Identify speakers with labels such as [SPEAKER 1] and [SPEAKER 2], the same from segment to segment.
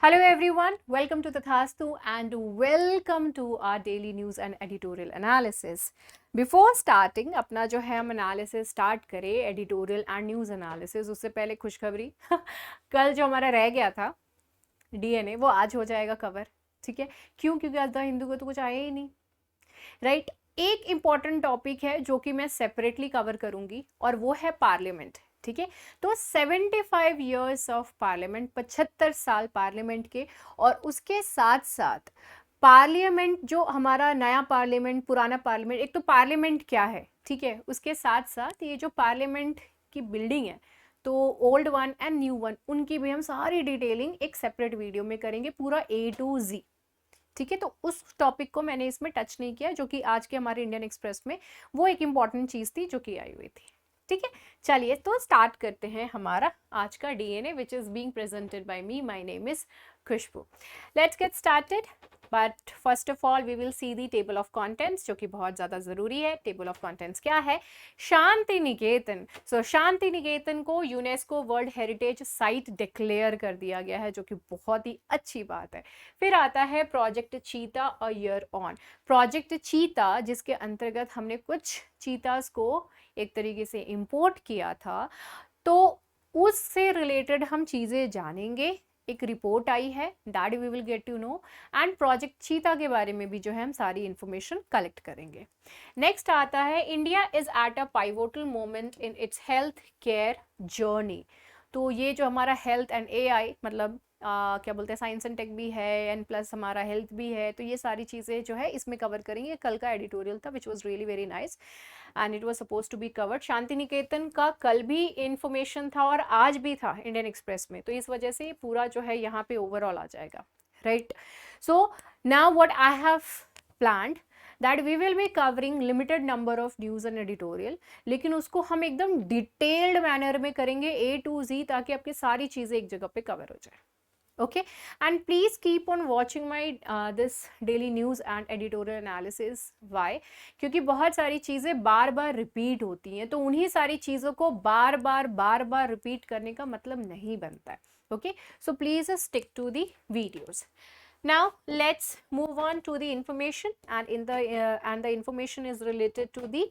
[SPEAKER 1] Hello everyone, welcome to Tathastu and welcome to our daily news and editorial analysis. Before starting अपना जो है हम analysis start करें editorial and news analysis उससे पहले खुशखबरी कल जो हमारा रह गया था DNA वो आज हो जाएगा कवर. ठीक है, क्यों? क्योंकि आज द हिंदू को तो कुछ आया ही नहीं, राइट. एक इम्पॉर्टेंट टॉपिक है जो कि मैं सेपरेटली कवर करूंगी और वो है पार्लियामेंट. ठीक है, तो 75 ईयर्स ऑफ पार्लियामेंट, 75 साल पार्लियामेंट के, और उसके साथ साथ पार्लियामेंट जो हमारा नया पार्लियामेंट, पुराना पार्लियामेंट, एक तो पार्लियामेंट क्या है, ठीक है, उसके साथ साथ ये जो पार्लियामेंट की बिल्डिंग है, तो old one and new one, उनकी भी हम सारी डिटेलिंग एक सेपरेट वीडियो में करेंगे, पूरा A to Z. ठीक है, तो उस टॉपिक को मैंने इसमें टच नहीं किया, जो कि आज के हमारे इंडियन एक्सप्रेस में वो एक इंपॉर्टेंट चीज थी जो कि आई हुई थी. ठीक है, चलिए तो स्टार्ट करते हैं हमारा आज का DNA which is being presented by me. My name is Khushboo. Let's get started. But first of all we will see the table of contents, जो कि बहुत ज़्यादा ज़रूरी है. टेबल ऑफ कंटेंट्स क्या है? शांति निकेतन. सो शांति निकेतन को UNESCO world heritage site declare कर दिया गया है, जो कि बहुत ही अच्छी बात है. फिर आता है प्रोजेक्ट चीता अ ईयर ऑन. प्रोजेक्ट चीता, जिसके अंतर्गत हमने कुछ चीतास को एक तरीके से इंपोर्ट किया था, तो उससे रिलेटेड हम चीज़ें जानेंगे. एक रिपोर्ट आई है, that we will get to know. And project cheetah के बारे में भी जो है हम सारी इंफॉर्मेशन कलेक्ट करेंगे. नेक्स्ट आता है India is at a pivotal moment in its health care journey. तो ये जो हमारा हेल्थ एंड AI, मतलब क्या बोलते हैं, साइंस एंड टेक भी है एंड प्लस हमारा हेल्थ भी है, तो ये सारी चीज़ें जो है इसमें कवर करेंगे. कल का एडिटोरियल था which was really very nice and it was suppose to be covered. Santiniketan का कल भी इंफॉर्मेशन था और आज भी था इंडियन एक्सप्रेस में, तो इस वजह से पूरा जो है यहाँ पे ओवरऑल आ जाएगा, right. So now what I have planned that we will be covering limited number of news and editorial, लेकिन उसको हम एकदम डिटेल्ड मैनर में करेंगे A to Z, ताकि आपकी सारी चीज़ें एक जगह पे कवर हो जाए. Okay, and please keep on watching my this daily news and editorial analysis. Why? क्योंकि बहुत सारी चीज़ें बार बार रिपीट होती हैं, तो उन्हीं सारी चीज़ों को बार बार रिपीट करने का मतलब नहीं बनता है. Okay, so please stick to the videos. Now let's move on to the information, and the information is related to the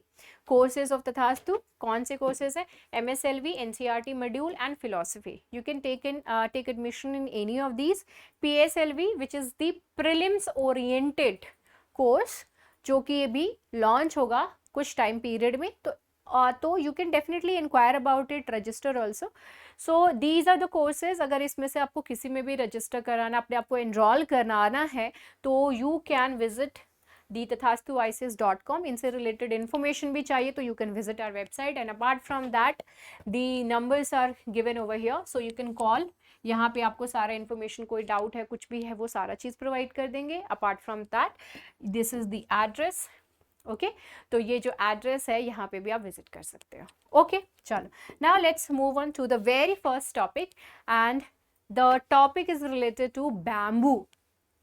[SPEAKER 1] courses of Tathastu. कौन से courses हैं? MSLV, NCERT module and philosophy. You can take admission in any of these. PSLV, which is the prelims oriented course, जो कि अभी launch होगा कुछ time period में, तो you can definitely inquire about it, register also. So these are the courses. अगर इसमें से आपको किसी में भी रजिस्टर कराना, अपने आपको एनरोल कराना है, तो you can visit thetathastuics.com. इनसे रिलेटेड इन्फॉर्मेशन भी चाहिए तो you can visit our website, and apart from that the numbers are given over here, so you can call. यहाँ पे आपको सारा इन्फॉर्मेशन, कोई डाउट है, कुछ भी है, वो सारा चीज़ प्रोवाइड कर देंगे. Apart from that this is the address. Okay, तो ये जो एड्रेस है यहाँ पे भी आप विजिट कर सकते हो. ओके, चलो now let's move on to the very first topic, and the topic is related to bamboo,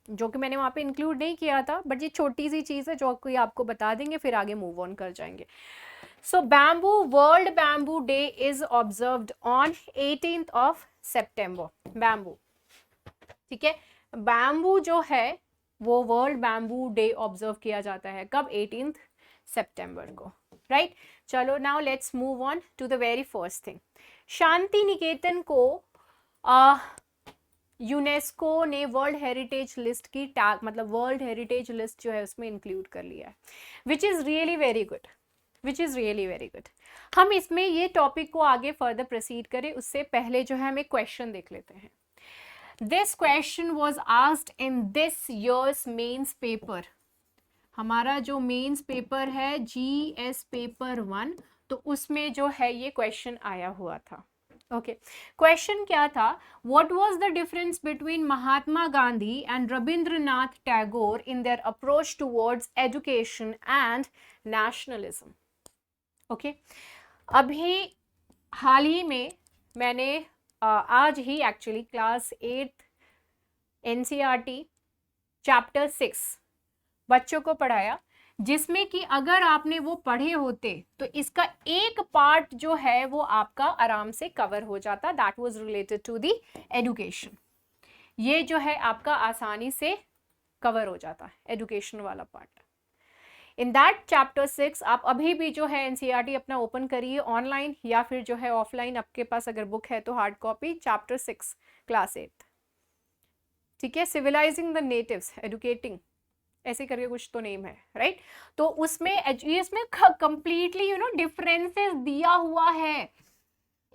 [SPEAKER 1] जो कि मैंने वहाँ पे इंक्लूड नहीं किया था, बट ये छोटी सी चीज़ है जो कोई आपको बता देंगे, फिर आगे मूव ऑन कर जाएंगे. So bamboo, world bamboo day is observed on 18th of September. Bamboo, ठीक है, बैम्बू जो है वो वर्ल्ड बैम्बू डे ऑब्जर्व किया जाता है कब? 18th September को, राइट. चलो now let's move on to the very first thing. Santiniketan को यूनेस्को ने वर्ल्ड हेरिटेज लिस्ट की टैग, मतलब वर्ल्ड हेरिटेज लिस्ट जो है उसमें इंक्लूड कर लिया है, which is really very good, which is really very good. हम इसमें ये टॉपिक को आगे फर्दर प्रोसीड करें उससे पहले जो है हम एक क्वेश्चन देख लेते हैं. This question was asked in this year's mains paper. हमारा जो मेंस पेपर है GS पेपर 1, तो उसमें जो है ये क्वेश्चन आया हुआ था. ओके, क्वेश्चन क्या था? What was the difference between Mahatma Gandhi and Rabindranath Tagore in their approach towards education and nationalism? Okay, अभी हाल ही में मैंने आज ही एक्चुअली क्लास 8 NCERT चैप्टर 6 बच्चों को पढ़ाया, जिसमें कि अगर आपने वो पढ़े होते तो इसका एक पार्ट जो है वो आपका आराम से कवर हो जाता. That was related to the education. ये जो है आपका आसानी से कवर हो जाता है, एजुकेशन वाला पार्ट। इन दैट चैप्टर 6 आप अभी भी जो है एनसीईआरटी अपना ओपन करिए ऑनलाइन या फिर जो है ऑफलाइन, आपके पास अगर बुक है तो हार्ड कॉपी, चैप्टर 6 क्लास 8, ठीक है। सिविलाइजिंग द नेटिव्स, एडुकेटिंग, ऐसे करके कुछ तो नेम है, राइट। तो उसमें इसमें कंप्लीटली डिफरेंसेस दिया हुआ है,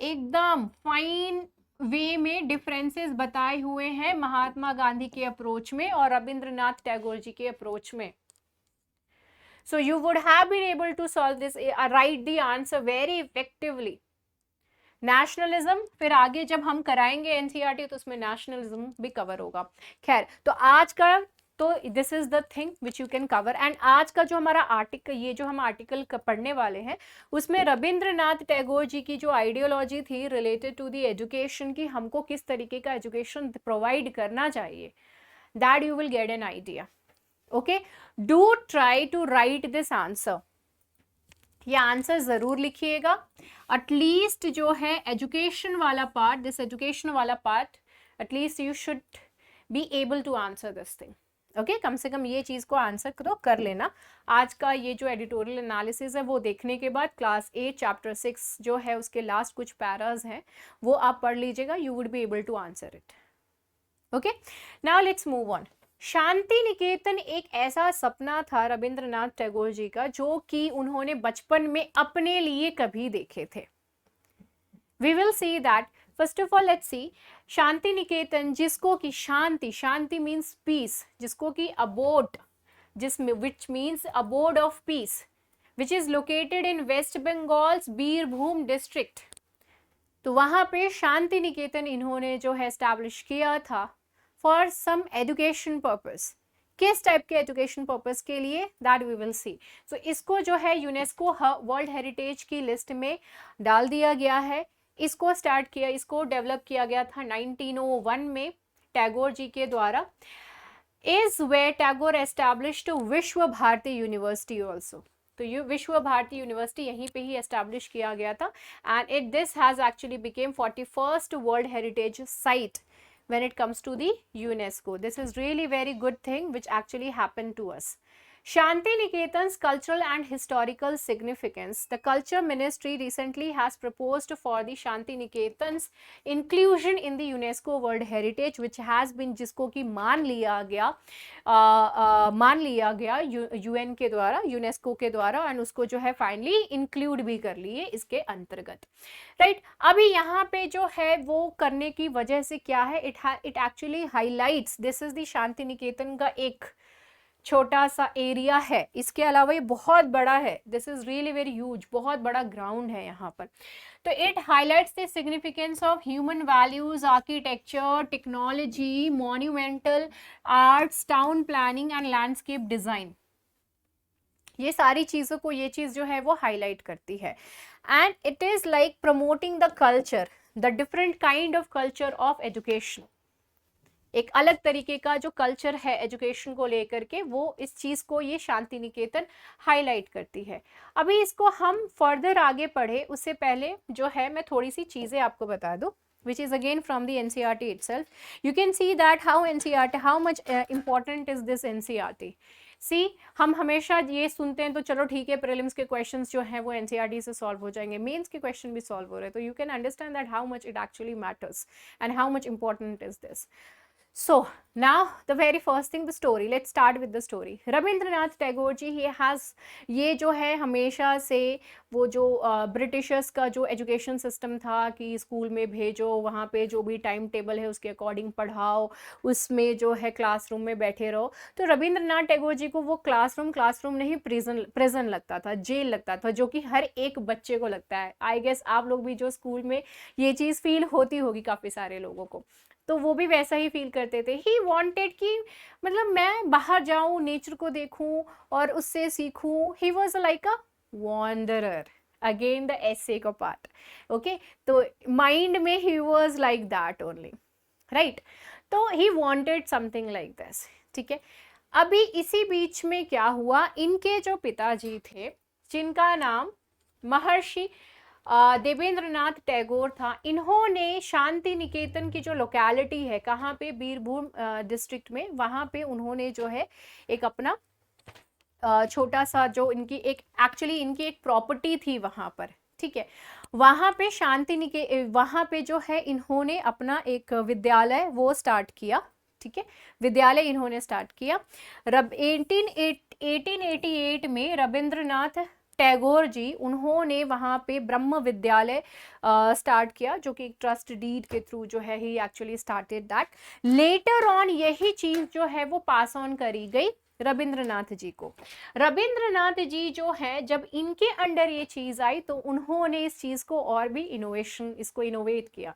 [SPEAKER 1] एकदम फाइन वे में डिफरेंसेस बताए हुए हैं महात्मा गांधी के अप्रोच में और रविंद्रनाथ टैगोर जी के अप्रोच में। So you would have been able to solve this, write the answer very effectively. Nationalism फिर आगे जब हम कराएंगे एनसीईआरटी तो उसमें नेशनलिज्म भी कवर होगा। खैर, तो आज का तो this is the thing which you can cover. And आज का जो हमारा आर्टिकल, ये जो हम आर्टिकल पढ़ने वाले हैं उसमें रविंद्रनाथ टैगोर जी की जो आइडियोलॉजी थी रिलेटेड टू द एजुकेशन की, हमको किस तरीके का एजुकेशन प्रोवाइड करना चाहिए, that you will get an idea. Okay, do try to write this answer, ये आंसर जरूर लिखिएगा। एटलीस्ट जो है एजुकेशन वाला पार्ट, दिस एजुकेशन वाला part, at least you should be able to answer this thing. Okay, कम से कम ये चीज को आंसर तो कर लेना। आज का ये जो एडिटोरियल एनालिसिस है वो देखने के बाद क्लास 8 चैप्टर 6 जो है उसके लास्ट कुछ पैराज हैं वो आप पढ़ लीजिएगा, you would be able to answer it. Okay, now let's move on. Santiniketan एक ऐसा सपना था रविंद्रनाथ टैगोर जी का जो कि उन्होंने बचपन में अपने लिए कभी देखे थे। We will see that. First of all let's see Santiniketan, जिसको कि शांति, शांति मीन्स पीस, जिसको कि अबोड, जिसमें which means abode of peace, which is located in West Bengal's Birbhum district. तो वहां पे शांति निकेतन इन्होंने जो है एस्टैब्लिश किया था फॉर सम एजुकेशन पर्पस। किस टाइप के एजुकेशन पर्पस के लिए, दैट वी विल सी। सो इसको जो है यूनेस्को वर्ल्ड हेरिटेज की लिस्ट में डाल दिया गया है। इसको स्टार्ट किया, इसको डेवलप किया गया था 1901 में टैगोर जी के द्वारा। इज वे टैगोर एस्टैब्लिश्ड विश्व भारती यूनिवर्सिटी ऑल्सो। तो ये विश्व भारती यूनिवर्सिटी यहीं पे ही एस्टैब्लिश किया गया था and this has actually became 41st world heritage site when it comes to the UNESCO. This is really very good thing which actually happened to us. Shanti Niketan's cultural and historical significance. The Culture Ministry recently has proposed for the Shanti Niketan's inclusion in the UNESCO World Heritage, which has been, जिसको कि मान लिया गया UN के द्वारा, UNESCO के द्वारा, and उसको जो है फाइनली इंक्लूड भी कर लिए इसके अंतर्गत, राइट। अभी यहाँ पे जो है वो करने की वजह से क्या है, it actually highlights, this is the Santiniketan का एक छोटा सा एरिया है, इसके अलावा ये बहुत बड़ा है, this is really very huge, बहुत बड़ा ग्राउंड है यहाँ पर। तो it highlights the significance of human values, architecture, technology, monumental arts, town planning and landscape design. ये सारी चीजों को ये चीज जो है वो हाईलाइट करती है and it is like promoting the culture, the different kind of culture of education. एक अलग तरीके का जो कल्चर है एजुकेशन को लेकर के, वो इस चीज को ये शांति निकेतन हाईलाइट करती है। अभी इसको हम फर्दर आगे पढ़े उससे पहले जो है मैं थोड़ी सी चीजें आपको बता दूं, which is again from the NCERT itself. You can see that how much important is this NCERT. सी हम हमेशा ये सुनते हैं तो चलो ठीक है प्रीलिम्स के क्वेश्चंस जो हैं वो एनसीईआरटी से सॉल्व हो जाएंगे, मेंस के क्वेश्चन भी सॉल्व हो रहे हैं, तो you can understand that how much it actually matters and how much important is this. So now the very first thing, the story. Let's start with the story. Rabindranath Tagore ji, he has, ये जो है हमेशा से वो जो ब्रिटिशर्स का जो education system था कि स्कूल में भेजो, वहाँ पे जो भी टाइम टेबल है उसके अकॉर्डिंग पढ़ाओ, उसमें जो है क्लासरूम में बैठे रहो। तो रविंद्रनाथ टैगोर जी को वो क्लासरूम नहीं प्रिजन लगता था, जेल लगता था, जो कि हर एक बच्चे को लगता है। आई गेस आप लोग भी जो स्कूल में ये चीज़ फील होती होगी काफ़ी सारे लोगों को, तो वो भी वैसा ही फील करते थे। ही वॉन्टेड कि मतलब मैं बाहर जाऊं, नेचर को देखूं और उससे सीखूं। He was like a wanderer, again the essay का पार्ट, ओके। तो माइंड में he was like that only, right. तो he wanted something like this, ठीक है। अभी इसी बीच में क्या हुआ, इनके जो पिताजी थे जिनका नाम महर्षि देवेंद्रनाथ टैगोर था, इन्होंने शांति निकेतन की जो लोकेलिटी है, कहाँ पे, बीरभूम डिस्ट्रिक्ट में, वहाँ पे उन्होंने जो है एक अपना छोटा सा जो इनकी एक एक्चुअली इनकी एक प्रॉपर्टी थी वहाँ पर, ठीक है, वहाँ पे वहाँ पे जो है इन्होंने अपना एक विद्यालय वो स्टार्ट किया, ठीक है, विद्यालय इन्होंने स्टार्ट किया। 1888 में रविंद्रनाथ टैगोर जी उन्होंने वहाँ पे ब्रह्म विद्यालय स्टार्ट किया, जो कि एक ट्रस्ट डीड के थ्रू जो है he actually started that. Later on यही चीज जो है वो पास ऑन करी गई रविंद्रनाथ जी को। रविंद्रनाथ जी जो है जब इनके अंडर ये चीज आई तो उन्होंने इस चीज को और भी इसको इनोवेट किया।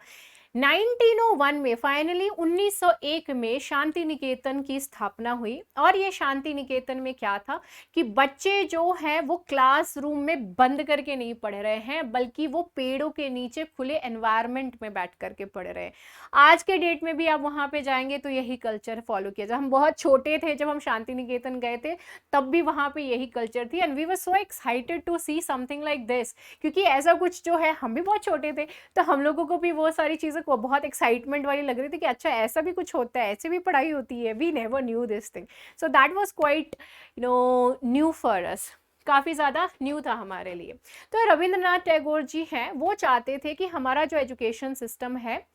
[SPEAKER 1] 1901 में फाइनली 1901 में शांति निकेतन की स्थापना हुई। और ये शांति निकेतन में क्या था कि बच्चे जो हैं वो क्लासरूम में बंद करके नहीं पढ़ रहे हैं, बल्कि वो पेड़ों के नीचे खुले एनवायरनमेंट में बैठ करके पढ़ रहे हैं। आज के डेट में भी आप वहां पे जाएंगे तो यही कल्चर फॉलो किया। जब हम बहुत छोटे थे, जब हम शांति निकेतन गए थे, तब भी वहां पे यही कल्चर थी, and we were so excited to see something like this, क्योंकि ऐसा कुछ जो है, हम भी बहुत छोटे थे तो हम लोगों को भी वो सारी चीजें को बहुत एक्साइटमेंट वाली लग रही थी कि अच्छा ऐसा भी कुछ होता है, ऐसे भी पढ़ाई होती है। We never knew this thing, so that was quite new for us, काफ़ी ज़्यादा न्यू था हमारे लिए। तो रविंद्रनाथ टैगोर जी हैं, वो चाहते थे कि हमारा जो एजुकेशन सिस्टम है,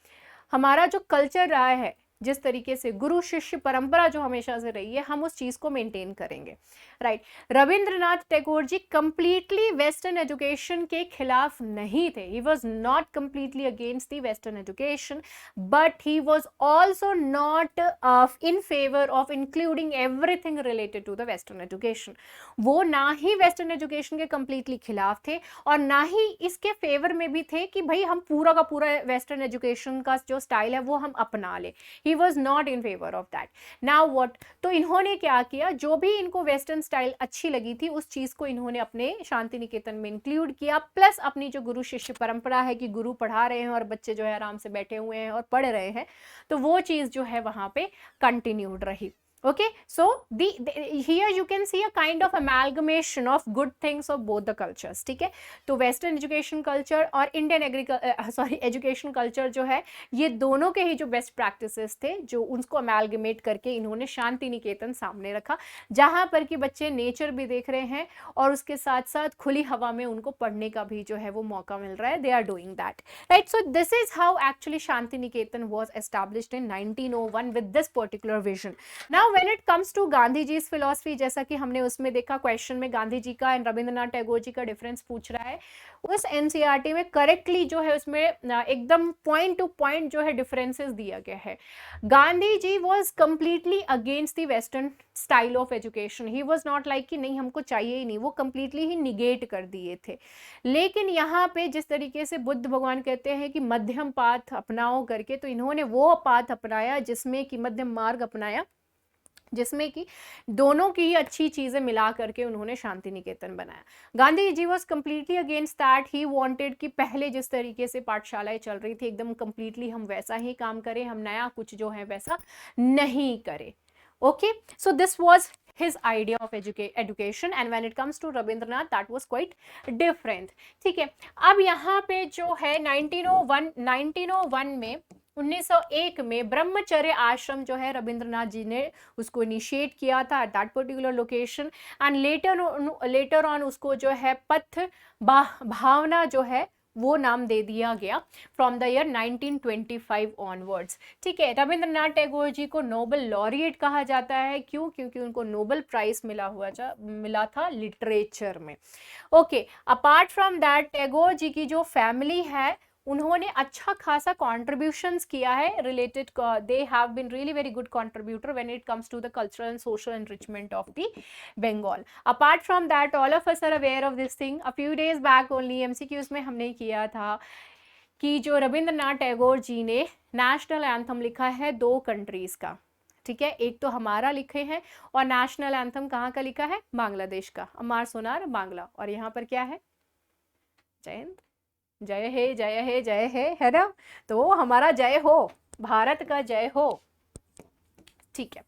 [SPEAKER 1] हमारा जो कल्चर रहा है, जिस तरीके से गुरु शिष्य परंपरा जो हमेशा से रही है, हम उस चीज को मेंटेन करेंगे, right. Rabindranath Tagore ji completely western education के खिलाफ नहीं थे। He was not completely against the western education, but he was also not in favour of including everything related to the western education. वो ना ही वेस्टर्न एजुकेशन के कंप्लीटली खिलाफ थे और ना ही इसके फेवर में भी थे कि भाई हम पूरा का पूरा वेस्टर्न एजुकेशन का जो स्टाइल है वो हम अपना ले। He was not in favor of that. Now what? तो इन्होंने क्या किया, जो भी इनको वेस्टर्न स्टाइल अच्छी लगी थी उस चीज को इन्होंने अपने शांति निकेतन में इंक्लूड किया, प्लस अपनी जो गुरु शिष्य परंपरा है कि गुरु पढ़ा रहे हैं और बच्चे जो है आराम से बैठे हुए हैं और पढ़ रहे हैं, तो वो चीज जो है वहां पे कंटिन्यूड रही। Okay, so here you can see a kind of amalgamation of good things of both the cultures, ठीक है। तो वेस्टर्न एजुकेशन कल्चर और इंडियन एजुकेशन कल्चर जो है, ये दोनों के ही जो बेस्ट प्रैक्टिसेस थे, जो उनको अमेलगमेट करके इन्होंने शांति निकेतन सामने रखा, जहां पर कि बच्चे नेचर भी देख रहे हैं और उसके साथ साथ खुली हवा में उनको पढ़ने का भी जो है वो मौका मिल रहा है। They are doing that, right. So this is how actually Shanti Niketan was established in 1901 with this particular vision. Now when it comes to Gandhi ji philosophy, जैसा कि हमने उसमें देखा क्वेश्चन में गांधी जी का एंड रविंद्रनाथ टैगोर जी का डिफरेंस पूछ रहा है, उस एनसीईआरटी में करेक्टली जो है उसमें एकदम पॉइंट टू पॉइंट जो है डिफरेंसेस दिया गया है। Gandhi ji was completely against the western style of education. He was not like कि नहीं हमको चाहिए ही नहीं, वो कंप्लीटली ही निगेट कर दिए थे। लेकिन यहाँ पे जिस तरीके से बुद्ध भगवान कहते हैं कि मध्यम पाथ अपनाओ करके, तो इन्होंने वो पाथ अपनाया जिसमें कि मध्यम मार्ग अपनाया, जिसमें कि दोनों की ही अच्छी चीजें मिला करके उन्होंने शांति निकेतन बनाया। Gandhi ji was completely against that. He wanted कि पहले जिस तरीके से पाठशालाएं चल रही थी एकदम कंप्लीटली हम वैसा ही काम करें, हम नया कुछ जो है वैसा नहीं करें। Okay, so this was his idea of education, and when it comes to Rabindranath that was quite different, ठीक है। अब यहाँ पे जो है 1901 में 1901 में ब्रह्मचर्य आश्रम जो है रविंद्रनाथ जी ने उसको इनिशिएट किया था at that particular location, and later on उसको जो है पथ भावना जो है वो नाम दे दिया गया फ्रॉम द ईयर 1925 ऑनवर्ड्स, ठीक है। रविंद्रनाथ टैगोर जी को नोबेल लॉरिएट कहा जाता है, क्यों? क्योंकि उनको नोबेल प्राइज मिला था लिटरेचर में। Okay, apart from that Tagore ji की जो फैमिली है उन्होंने अच्छा खासा कॉन्ट्रीब्यूशंस किया है related, they have been really very good contributor when it comes to the cultural and social enrichment of the Bengal. Apart from that all of us are aware of this thing, a few days back only MCQs में हमने किया था कि जो रविंद्रनाथ टैगोर जी ने national anthem लिखा है 2 countries का, ठीक है। एक तो हमारा लिखे हैं और नेशनल एंथम कहाँ का लिखा है? बांग्लादेश का, अमार सोनार बांग्ला। और यहाँ पर क्या है? जय हिंद, जय है जय है जय है ना। तो हमारा जय हो, भारत का जय हो, ठीक है।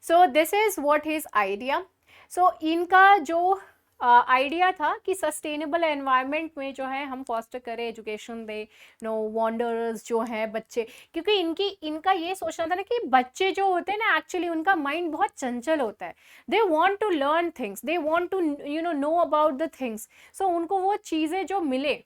[SPEAKER 1] So this is what his idea. So इनका जो आइडिया था कि सस्टेनेबल एनवायरनमेंट में जो है हम फॉस्टर करें, एजुकेशन दे, नो वॉन्डरर्स जो हैं बच्चे, क्योंकि इनका ये सोचना था ना कि बच्चे जो होते हैं ना एक्चुअली उनका माइंड बहुत चंचल होता है, they want to learn things, they want to know about the things. So उनको वो चीज़ें जो मिले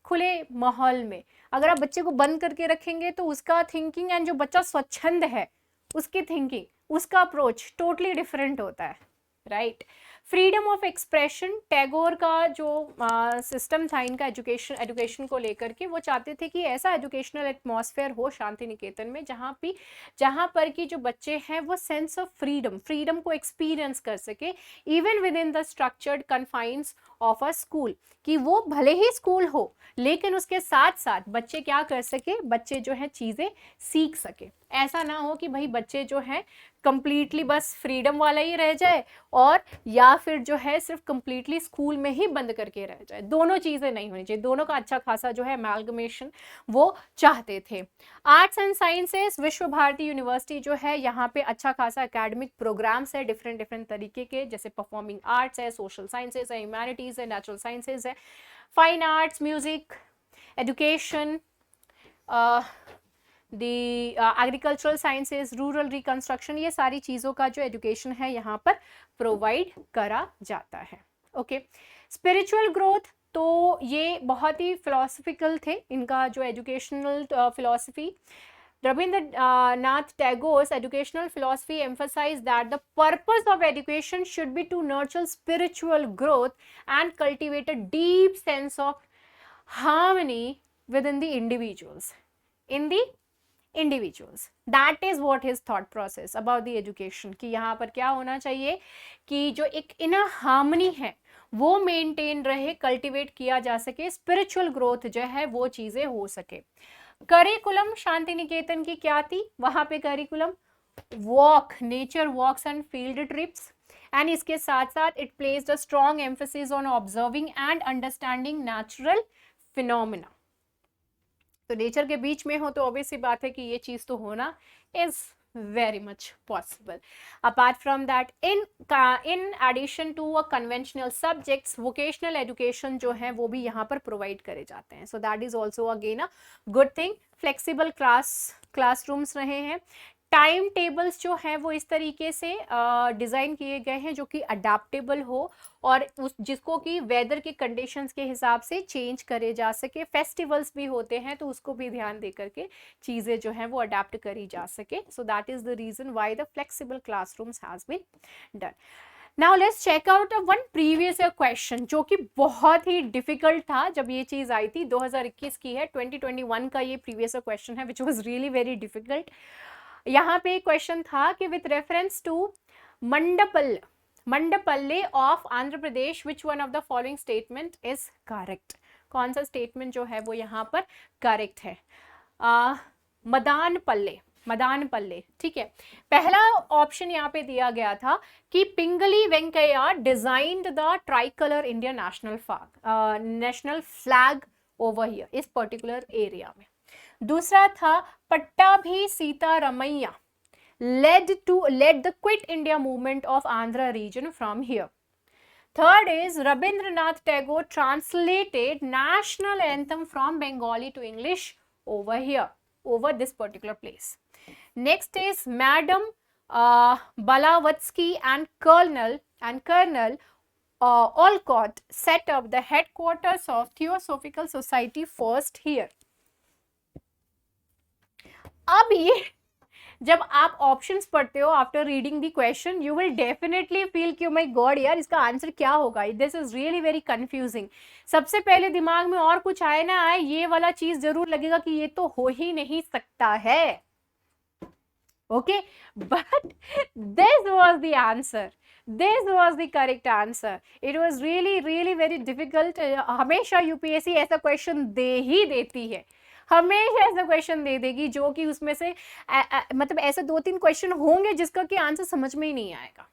[SPEAKER 1] खुले माहौल में, अगर आप बच्चे को बंद करके रखेंगे तो उसका थिंकिंग एंड जो बच्चा स्वच्छंद है उसकी थिंकिंग, उसका अप्रोच टोटली डिफरेंट होता है, right. Freedom of expression, Tagore का जो सिस्टम था इनका एजुकेशन को लेकर के, वो चाहते थे कि ऐसा एजुकेशनल एटमॉस्फेयर हो शांति निकेतन में जहाँ पर कि जो बच्चे हैं वो सेंस ऑफ फ्रीडम को एक्सपीरियंस कर सके even with in the structured confines of a school, कि वो भले ही स्कूल हो लेकिन उसके साथ साथ बच्चे क्या कर सके, बच्चे जो है चीज़ें सीख सके। ऐसा ना हो कि भाई बच्चे जो है कंप्लीटली बस फ्रीडम वाला ही रह जाए और या फिर जो है सिर्फ कंप्लीटली स्कूल में ही बंद करके रह जाए, दोनों चीज़ें नहीं होनी चाहिए, दोनों का अच्छा खासा जो है अमेलगमेशन वो चाहते थे। आर्ट्स एंड साइंसेस, विश्व भारती यूनिवर्सिटी जो है यहाँ पे अच्छा खासा एकेडमिक प्रोग्राम्स है डिफरेंट तरीके के, जैसे परफॉर्मिंग आर्ट्स है, सोशल साइंसेज है, ह्यूमैनिटीज़ है, नेचुरल साइंसेज है, फाइन आर्ट्स, म्यूजिक, एजुकेशन, दी एग्रीकल्चरल साइंसेज, रूरल रिकंस्ट्रक्शन, ये सारी चीज़ों का जो एजुकेशन है यहाँ पर प्रोवाइड करा जाता है। ओके, स्पिरिचुअल ग्रोथ, तो ये बहुत ही फिलोसफिकल थे इनका जो educational philosophy. Rabindranath Tagore's educational philosophy emphasized that the purpose of education should be to nurture spiritual growth and cultivate a deep sense of harmony within the individuals. That is what his thought process about the education, कि यहाँ पर क्या होना चाहिए कि जो एक inner harmony है वो मेंटेन रहे, कल्टिवेट किया जा सके, स्पिरिचुअल ग्रोथ जो है वो चीज़ें हो सके। करिकुलम शांति निकेतन की क्या थी, वहां पे curriculum walk, nature walks and field trips, and इसके साथ साथ it placed a strong emphasis on observing and understanding natural phenomena. तो नेचर के बीच में हो तो ऑब्वियस सी बात है कि ये चीज तो होना is very much possible. Apart from that, in addition to a conventional subjects, vocational education जो है वो भी यहाँ पर provide करे जाते हैं, so that is also again a good thing. Flexible classrooms रहे हैं, टाइम टेबल्स जो है वो इस तरीके से डिज़ाइन किए गए हैं जो कि अडेप्टेबल हो और जिसको कि वेदर के कंडीशंस के हिसाब से चेंज करे जा सके। फेस्टिवल्स भी होते हैं तो उसको भी ध्यान दे करके चीज़ें जो हैं वो अडेप्ट करी जा सके। So that is the reason why the flexible classrooms has been done. Now let's check out one previous year question जो कि बहुत ही डिफिकल्ट था जब ये चीज़ आई थी। 2021 की है, 2021 का ये प्रीवियस ईयर क्वेश्चन है which was really very difficult. यहाँ पे क्वेश्चन था कि with reference to Mandapalle of Andhra Pradesh which one of the following statement is correct. कौन सा स्टेटमेंट जो है वो यहाँ पर करेक्ट है? मदानपल्ले, ठीक है। पहला ऑप्शन यहाँ पे दिया गया था कि Pingali Venkaiah designed the tricolour Indian national flag over here, इस पर्टिकुलर एरिया में। दूसरा था Pattabhi Sitaramayya led the Quit India movement of Andhra region from here. Third is Rabindranath Tagore translated national anthem from Bengali to English over here, over this particular place. Next is Madam Blavatsky and Colonel Olcott set up the headquarters of Theosophical Society first here. अब ये जब आप options पढ़ते हो after reading the question you will definitely feel कि my God यार इसका answer क्या होगा, this is really very confusing. सबसे पहले दिमाग में और कुछ आए ना आए, ये वाला चीज जरूर लगेगा कि ये तो हो ही नहीं सकता है। Okay, but this was the answer, this was the correct answer. It was really really very difficult. हमेशा यूपीएससी ऐसा क्वेश्चन दे ही देती है, हमेशा ऐसा क्वेश्चन दे देगी जो कि उसमें से मतलब ऐसे 2-3 क्वेश्चन होंगे जिसका कि आंसर समझ में ही नहीं आएगा,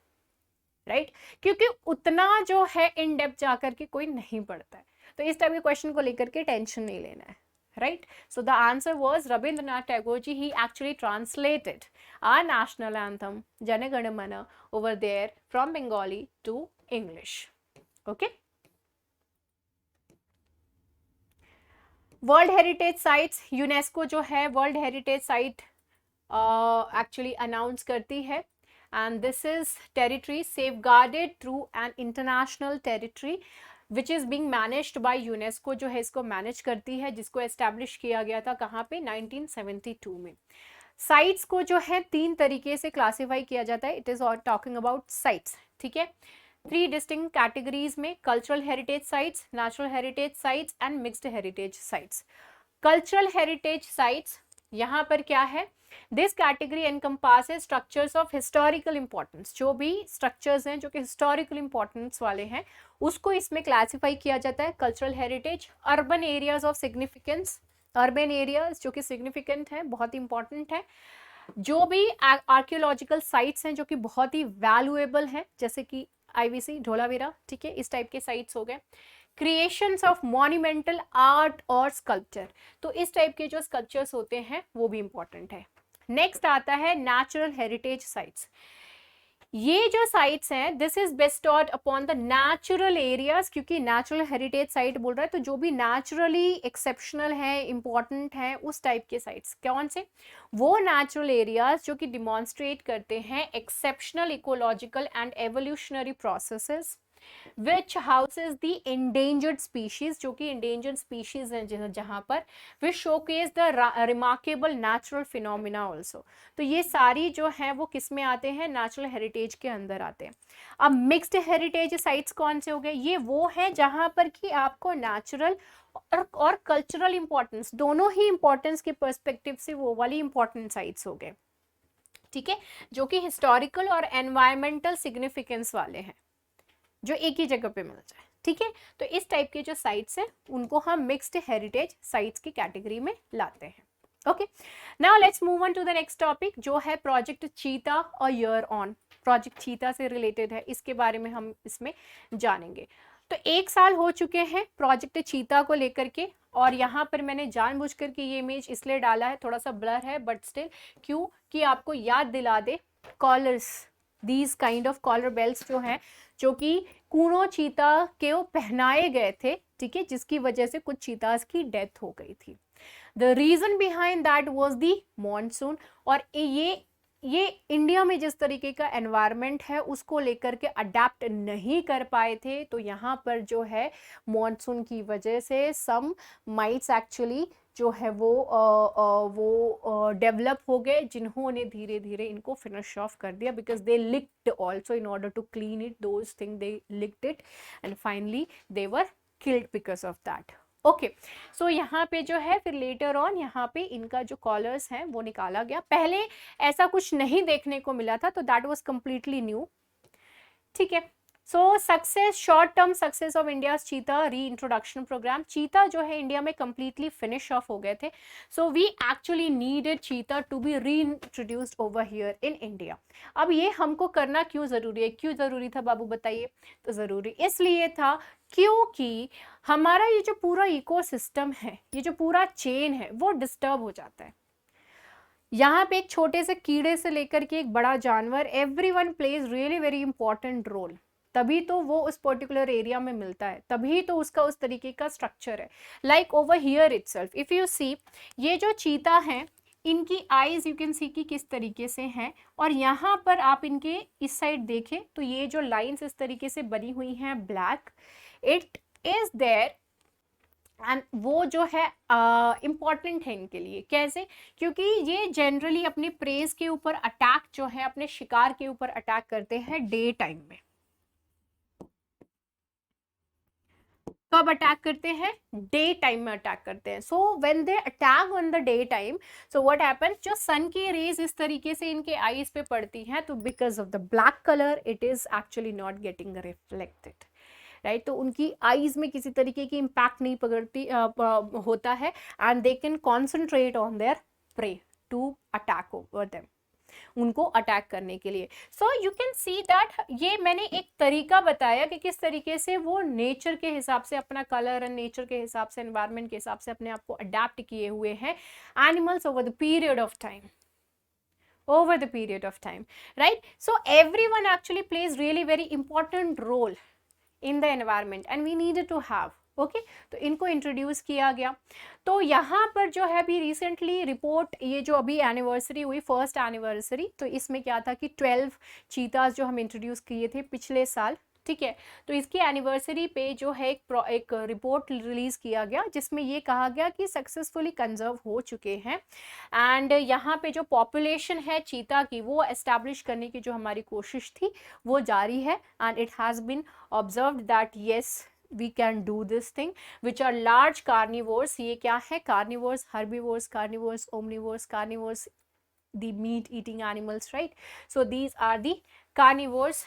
[SPEAKER 1] राइट? क्योंकि उतना जो है इन डेप्थ जाकर के कोई नहीं पढ़ता है, तो इस टाइप के क्वेश्चन को लेकर के टेंशन नहीं लेना है, right? So the answer was Rabindranath Tagore ji, he actually translated our national anthem Jana Gana Mana over there from Bengali to English. Okay. World heritage sites, UNESCO जो है world heritage site actually announce करती है, and this is territory safeguarded through an international territory which is being managed by UNESCO, जो है इसको manage करती है, जिसको एस्टैब्लिश किया गया था कहाँ पे, 1972 में। साइट्स को जो है 3 तरीके से क्लासिफाई किया जाता है, it is talking about sites, ठीक है। 3 डिस्टिंक्ट कैटेगरीज में, cultural heritage sites, natural heritage sites and mixed heritage sites. Cultural heritage sites यहाँ पर क्या है, this category encompasses structures of historical importance, जो भी स्ट्रक्चर्स हैं जो कि हिस्टोरिकल इंपॉर्टेंस वाले हैं उसको इसमें क्लासिफाई किया जाता है cultural heritage. Urban areas of significance, urban areas जो कि सिग्निफिकेंट है, बहुत इंपॉर्टेंट है। जो भी आर्कियोलॉजिकल साइट्स हैं जो कि बहुत ही वैल्यूएबल हैं, जैसे कि आईवीसी, ढोलावीरा, ठीक है, इस टाइप के साइट्स हो गए। क्रिएशंस ऑफ मॉन्यूमेंटल आर्ट और स्कल्पचर, तो इस टाइप के जो स्कल्पचर्स होते हैं वो भी इंपॉर्टेंट है। नेक्स्ट आता है नेचुरल हेरिटेज साइट्स। ये जो साइट्स हैं this is bestowed upon the natural areas, क्योंकि नेचुरल हेरिटेज साइट बोल रहा है तो जो भी नेचुरली एक्सेप्शनल है, इंपॉर्टेंट है, उस टाइप के साइट्स। कौन से, वो नेचुरल एरियाज जो कि डिमॉन्स्ट्रेट करते हैं exceptional ecological and evolutionary processes which houses the endangered species, जो कि endangered species हैं जहाँ पर, which showcase the remarkable natural phenomena also। तो ये सारी जो है वो किस में आते हैं, नेचुरल हेरिटेज के अंदर आते हैं। अब मिक्स्ड हेरिटेज साइट्स कौन से हो गए, ये वो है जहाँ पर कि आपको नेचुरल और कल्चरल इंपॉर्टेंस, दोनों ही इंपॉर्टेंस के पर्सपेक्टिव से वो वाली इंपॉर्टेंट साइट्स हो गए, ठीक है, जो कि हिस्टोरिकल और एनवायरमेंटल सिग्निफिकेंस वाले हैं, जो एक ही जगह पे मिल जाए, ठीक है। तो इस टाइप के जो साइट्स हैं उनको हम मिक्स्ड हेरिटेज साइट्स की कैटेगरी में लाते हैं। Okay, now let's move on to the next topic, जो है प्रोजेक्ट चीता और ईयर ऑन। प्रोजेक्ट चीता से रिलेटेड है, इसके बारे में हम इसमें जानेंगे। तो 1 साल हो चुके हैं प्रोजेक्ट चीता को लेकर के, और यहाँ पर मैंने जानबूझकर के ये इमेज इसलिए डाला है, थोड़ा सा ब्लर है बट स्टिल, क्यों कि आपको याद दिला दे collars, these kind of collar belt जो हैं, जो कि कूनो चीता के पहनाए गए थे, ठीक है, जिसकी वजह से कुछ चीतास की डेथ हो गई थी। The reason behind that was the monsoon, और ये इंडिया में जिस तरीके का एनवायरनमेंट है उसको लेकर के अडेप्ट नहीं कर पाए थे, तो यहाँ पर जो है मॉनसून की वजह से सम माइट्स एक्चुअली जो है वो डेवलप हो गए, जिन्होंने धीरे धीरे इनको फिनिश ऑफ कर दिया, because they licked also in order to clean it, those thing they licked it and finally they were killed because of that. Okay, so यहाँ पे जो है फिर लेटर ऑन यहाँ पे इनका जो कॉलर्स हैं वो निकाला गया, पहले ऐसा कुछ नहीं देखने को मिला था, तो दैट वाज कम्प्लीटली न्यू, ठीक है। सो success, short term success of India चीता री इंट्रोडक्शन प्रोग्राम, चीता जो है इंडिया में कंप्लीटली फिनिश ऑफ हो गए थे, सो वी एक्चुअली नीडेड चीता टू बी री introduced over here in India. अब ये हमको करना क्यों जरूरी है, क्यों जरूरी था बाबू बताइए। तो जरूरी इसलिए था क्योंकि हमारा ये जो पूरा इकोसिस्टम है, ये जो पूरा चेन है वो डिस्टर्ब हो जाता है। यहाँ पे एक छोटे से कीड़े से लेकर के एक बड़ा जानवर, everyone plays really very important role, तभी तो वो उस पर्टिकुलर एरिया में मिलता है, तभी तो उसका उस तरीके का स्ट्रक्चर है। Like over here itself if you see, ये जो चीता है इनकी आईज यू कैन सी कि किस तरीके से हैं, और यहाँ पर आप इनके इस साइड देखें तो ये जो लाइंस इस तरीके से बनी हुई हैं black, it is there, and वो जो है इम्पॉर्टेंट है इनके लिए। कैसे, क्योंकि ये जनरली अपने प्रेज के ऊपर अटैक जो है, अपने शिकार के ऊपर अटैक करते हैं डे टाइम में। कब अटैक करते हैं, डे टाइम में अटैक करते हैं। So when they attack on the day time, so what happens, जो सन की रेज इस तरीके से इनके आईज पे पड़ती हैं, तो because of the black colour it is actually not getting reflected, right. तो उनकी आईज में किसी तरीके की इम्पैक्ट नहीं पकड़ती होता है, and they can concentrate on their prey to attack over them, उनको अटैक करने के लिए। So you can see that, ये मैंने एक तरीका बताया कि किस तरीके से वो नेचर के हिसाब से, अपना कलर एंड नेचर के हिसाब से, एनवायरनमेंट के हिसाब से अपने आप को अडेप्ट किए हुए हैं animals over the period of time, over the period of time, right? So everyone actually plays really very important role in the environment and we need to have, okay, तो इनको इंट्रोड्यूस किया गया। तो यहाँ पर जो है अभी रिसेंटली रिपोर्ट, ये जो अभी एनिवर्सरी हुई, फर्स्ट एनिवर्सरी, तो इसमें क्या था कि 12 चीताज जो हम इंट्रोड्यूस किए थे पिछले साल, ठीक है, तो इसकी एनिवर्सरी पे जो है एक रिपोर्ट रिलीज किया गया जिसमें ये कहा गया कि सक्सेसफुली कंजर्व हो चुके हैं। एंड यहाँ पे जो पॉपुलेशन है चीता की वो एस्टैब्लिश करने की जो हमारी कोशिश थी वो जारी है, and it has been observed that yes we can do this thing, which are large carnivores। ये क्या है? carnivores, herbivores, carnivores, omnivores, carnivores, the meat eating animals, right? So these are the carnivores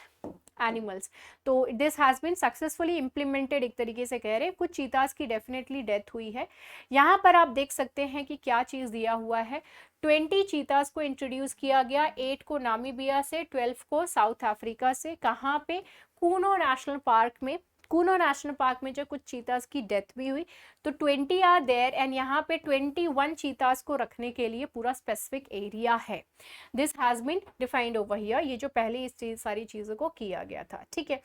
[SPEAKER 1] animals। तो this has been successfully implemented, एक तरीके से कह रहे हैं। कुछ चीतास की डेफिनेटली डेथ हुई है। यहाँ पर आप देख सकते हैं कि क्या चीज़ दिया हुआ है। 20 चीतास को इंट्रोड्यूस किया गया, 8 को नामीबिया से, 12 को साउथ अफ्रीका से। कहाँ पे? कूनो नेशनल पार्क में। कूनो नेशनल पार्क में जो कुछ चीतास की डेथ भी हुई, तो 20 आर देयर, एंड यहाँ पे 21 चीतास को रखने के लिए पूरा स्पेसिफिक एरिया है। This has been defined over here, ये जो पहले इस सारी चीजों को किया गया था, ठीक है।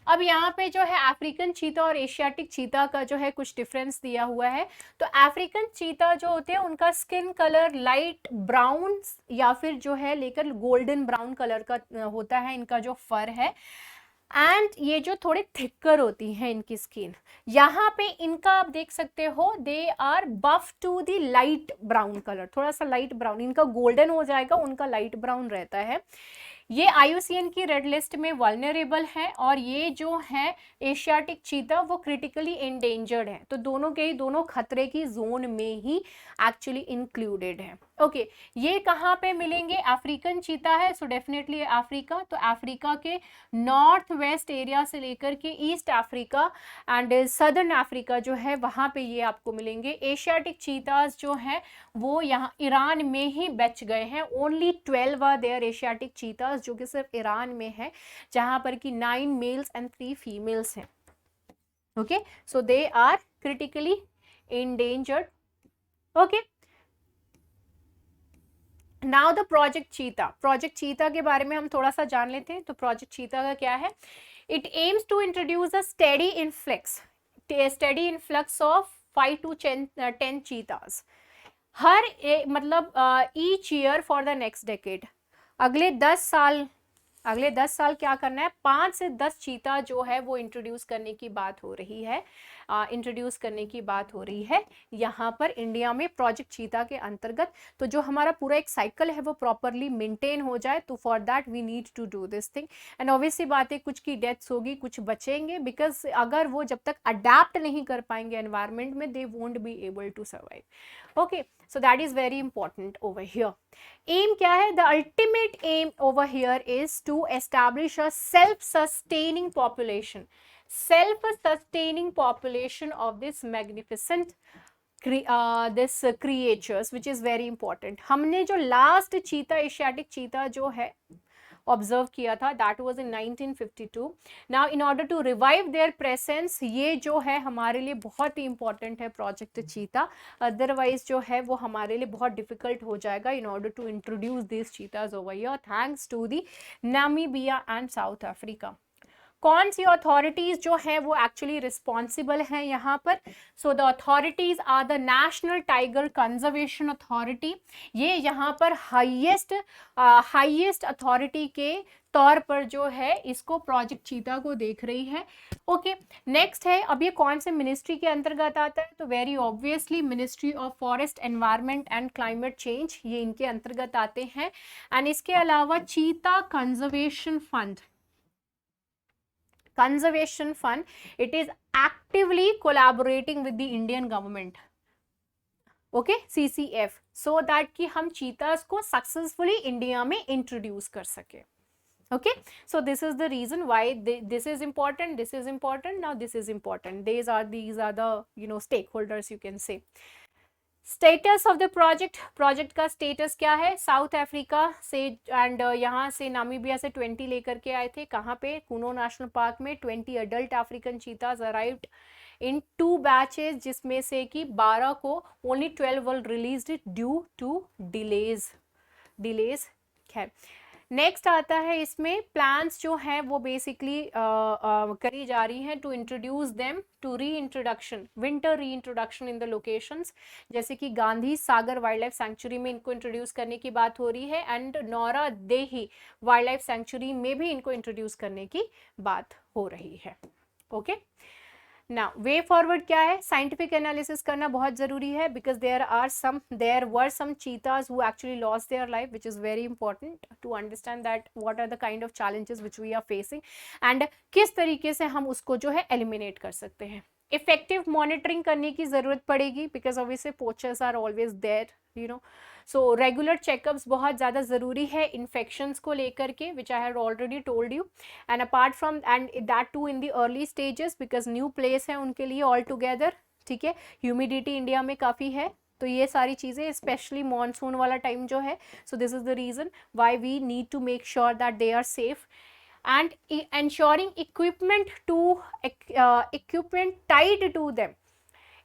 [SPEAKER 1] अब यहाँ पे जो है अफ्रीकन चीता और एशियाटिक चीता का जो है कुछ डिफरेंस दिया हुआ है। तो अफ्रीकन चीता जो होते हैं उनका स्किन कलर लाइट ब्राउन या फिर जो है लेकर गोल्डन ब्राउन कलर का होता है इनका जो फर है, एंड ये जो थोड़े थिकर होती हैं इनकी स्किन। यहाँ पे इनका आप देख सकते हो, they are buff to the light brown colour, थोड़ा सा लाइट ब्राउन, इनका गोल्डन हो जाएगा, उनका लाइट ब्राउन रहता है। ये IUCN की रेड लिस्ट में वल्नरेबल है, और ये जो है एशियाटिक चीता वो क्रिटिकली एंडेंजर्ड है। तो दोनों के ही दोनों खतरे की जोन में ही एक्चुअली इंक्लूडेड है। ओके, ये कहाँ पे मिलेंगे? अफ्रीकन चीता है, सो डेफिनेटली अफ्रीका। तो अफ्रीका के नॉर्थ वेस्ट एरिया से लेकर के east Africa and southern Africa जो है वहाँ पे ये आपको मिलेंगे। एशियाटिक चीताज जो है वो यहाँ ईरान में ही बच गए हैं। ओनली 12 आर देयर एशियाटिक चीताज, जो कि सिर्फ ईरान में है, जहाँ पर कि 9 मेल्स एंड 3 फीमेल्स हैं। Okay, so they are critically endangered। Okay, now the project cheetah. Project cheetah के बारे में हम थोड़ा सा जान लेते हैं। तो प्रोजेक्ट चीता का क्या है? It aims to introduce a steady influx of 5 to 10 cheetahs हर मतलब each year for the next decade. अगले 10 साल क्या करना है? 5 से 10 चीता जो है वो इंट्रोड्यूस करने की बात हो रही है, यहाँ पर इंडिया में प्रोजेक्ट चीता के अंतर्गत। तो जो हमारा पूरा एक साइकिल है वो प्रॉपरली मेंटेन हो जाए, तो for that we need to do this thing. And obviously बात है, कुछ की डेथ्स होगी, कुछ बचेंगे, बिकॉज अगर वो जब तक अडेप्ट नहीं कर पाएंगे एनवायरमेंट में, they won't be able to survive. Okay, so that is very important over here. Aim क्या है? The ultimate aim over here is to establish a self-sustaining population of this magnificent creatures, which is very important। हमने जो last चीता, Asiatic cheetah जो है observe किया था, that was in 1952। Now in order to revive their presence, ये जो है हमारे लिए बहुत ही इंपॉर्टेंट है प्रोजेक्ट चीता, अदरवाइज जो है वो हमारे लिए बहुत डिफिकल्ट हो जाएगा in order to introduce this cheetahs over here, thanks to the Namibia and South Africa. कौन सी अथॉरिटीज जो है वो एक्चुअली रिस्पॉन्सिबल हैं यहाँ पर? So the authorities are the national tiger conservation authority. ये यहाँ पर हाईएस्ट अथॉरिटी के तौर पर जो है इसको प्रोजेक्ट चीता को देख रही है। ओके, नेक्स्ट है, अब ये कौन से मिनिस्ट्री के अंतर्गत आता है? तो very obviously ministry of forest, environment and climate change, ये इनके अंतर्गत आते हैं। एंड इसके अलावा चीता conservation fund, it is actively collaborating with the Indian government, okay, CCF, so that कि हम चीतास को सक्सेसफुली इंडिया में इंट्रोड्यूस कर सके। okay, so this is the reason why this is important, now this is important, these are the stakeholders you can say। Status of the project का status क्या है? South Africa से and यहाँ से Namibia से 20 लेकर के आए थे। कहाँ पे? कूनो नेशनल पार्क में। 20 adult African cheetahs arrived in 2 batches, जिसमें से कि 12 को only 12 were released due to delays. खैर, नेक्स्ट आता है इसमें प्लान्स जो हैं वो बेसिकली करी जा रही हैं to introduce them to reintroduction, winter reintroduction in the locations, जैसे कि Gandhi Sagar wildlife sanctuary में इनको इंट्रोड्यूस करने की बात हो रही है, एंड नौरा देही वाइल्ड लाइफ सेंचुरी में भी इनको इंट्रोड्यूस करने की बात हो रही है। ओके, नाउ वे फॉरवर्ड क्या है, साइंटिफिक एनालिसिस करना बहुत जरूरी है, because there were some cheetahs who actually lost their life, which is very important to understand that what are the kind of challenges which we are facing, and किस तरीके से हम उसको जो है एलिमिनेट कर सकते हैं। इफेक्टिव मॉनिटरिंग करने की जरूरत पड़ेगी, because obviously poachers are always there, you know, so regular checkups बहुत ज़्यादा ज़रूरी है इन्फेक्शंस को लेकर के, which I have already told you, and apart from and that too in the early stages, because new place है उनके लिए ऑल टुगेदर, ठीक है, ह्यूमिडिटी इंडिया में काफ़ी है, तो ये सारी चीज़ें स्पेशली मानसून वाला टाइम जो है, so this is the reason why we need to make sure that they are safe, and ensuring equipment tied to them